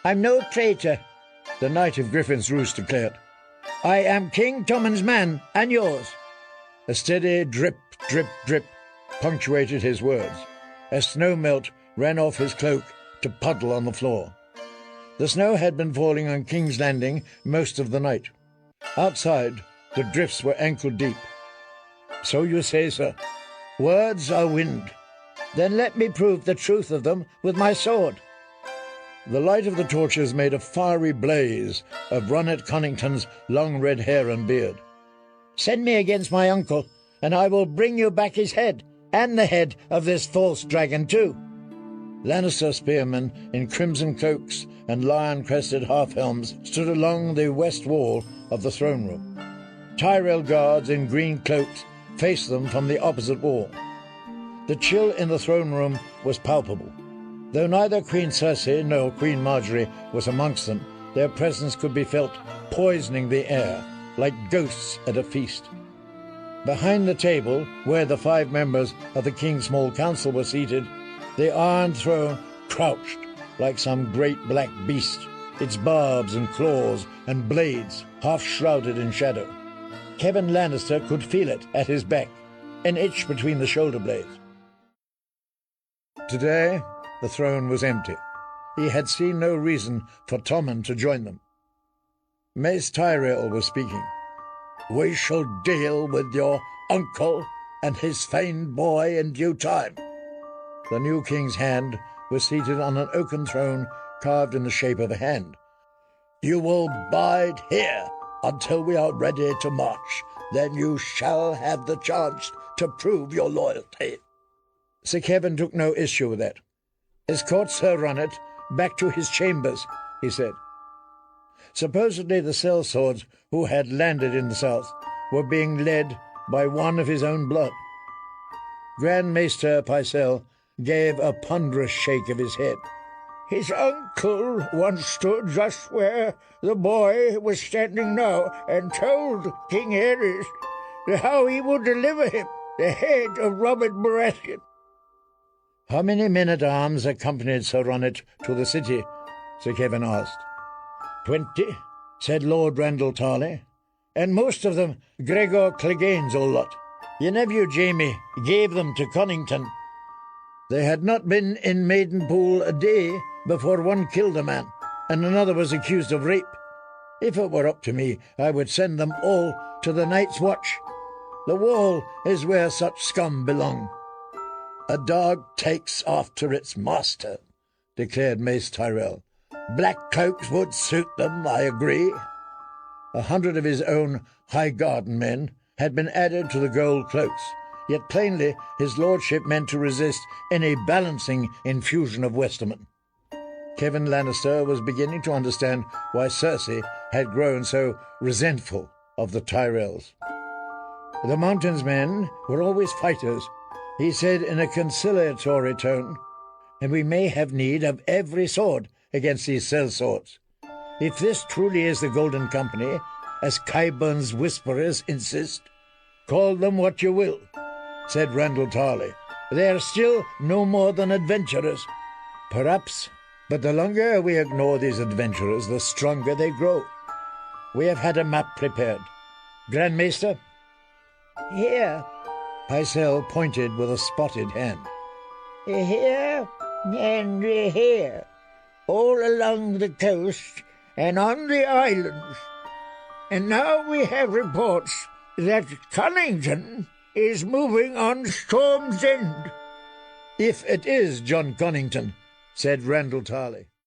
I'm no traitor, the Knight of Griffin's Roost declared. I am King Tommen's man, and yours. A steady drip, drip, drip punctuated his words, as snow melt ran off his cloak to puddle on the floor. The snow had been falling on King's Landing most of the night. Outside, the drifts were ankle-deep. So you say, sir. Words are wind. Then let me prove the truth of them with my sword. The light of the torches made a fiery blaze of Ronnet Connington's long red hair and beard. Send me against my uncle, and I will bring you back his head, and the head of this false dragon too. Lannister spearmen in crimson cloaks and lion-crested half-helms stood along the west wall of the throne room. Tyrell guards in green cloaks faced them from the opposite wall. The chill in the throne room was palpable. Though neither Queen Cersei nor Queen Marjorie was amongst them, their presence could be felt poisoning the air, like ghosts at a feast. Behind the table, where the 5 members of the King's Small Council were seated, the Iron Throne crouched like some great black beast, its barbs and claws and blades half shrouded in shadow. Kevin Lannister could feel it at his back, an itch between the shoulder blades. Today, the throne was empty. He had seen no reason for Tommen to join them. Mace Tyrell was speaking. We shall deal with your uncle and his feigned boy in due time. The new king's hand was seated on an oaken throne carved in the shape of a hand. You will bide here until we are ready to march. Then you shall have the chance to prove your loyalty. Sir Kevin took no issue with that. Escort Sir Ronnet back to his chambers, he said. Supposedly the sellswords who had landed in the south were being led by one of his own blood. Grand Maester Pycelle gave a ponderous shake of his head. His uncle once stood just where the boy was standing now and told King Aerys how he would deliver him the head of Robert Baratheon. How many men-at-arms accompanied Sir Ronnet to the city? Sir Kevin asked. 20, said Lord Randall Tarley, and most of them Gregor Clegane's old lot. Your nephew Jaime gave them to Connington. They had not been in Maidenpool a day before one killed a man, and another was accused of rape. If it were up to me, I would send them all to the Night's Watch. The Wall is where such scum belong. A dog takes after its master, declared Mace Tyrell. Black cloaks would suit them, I agree. 100 of his own High Garden men had been added to the gold cloaks, yet plainly his lordship meant to resist any balancing infusion of Westermen. Kevin Lannister was beginning to understand why Cersei had grown so resentful of the Tyrells. The Mountain's men were always fighters, he said in a conciliatory tone, and we may have need of every sword against these sellswords. If this truly is the Golden Company, as Qyburn's whisperers insist, call them what you will, said Randall Tarley. They are still no more than adventurers. Perhaps, but the longer we ignore these adventurers, the stronger they grow. We have had a map prepared. Grand Maester? Here. Pycelle pointed with a spotted hand. Here and here, all along the coast and on the islands. And now we have reports that Connington is moving on Storm's End. If it is John Connington, said Randall Tarley.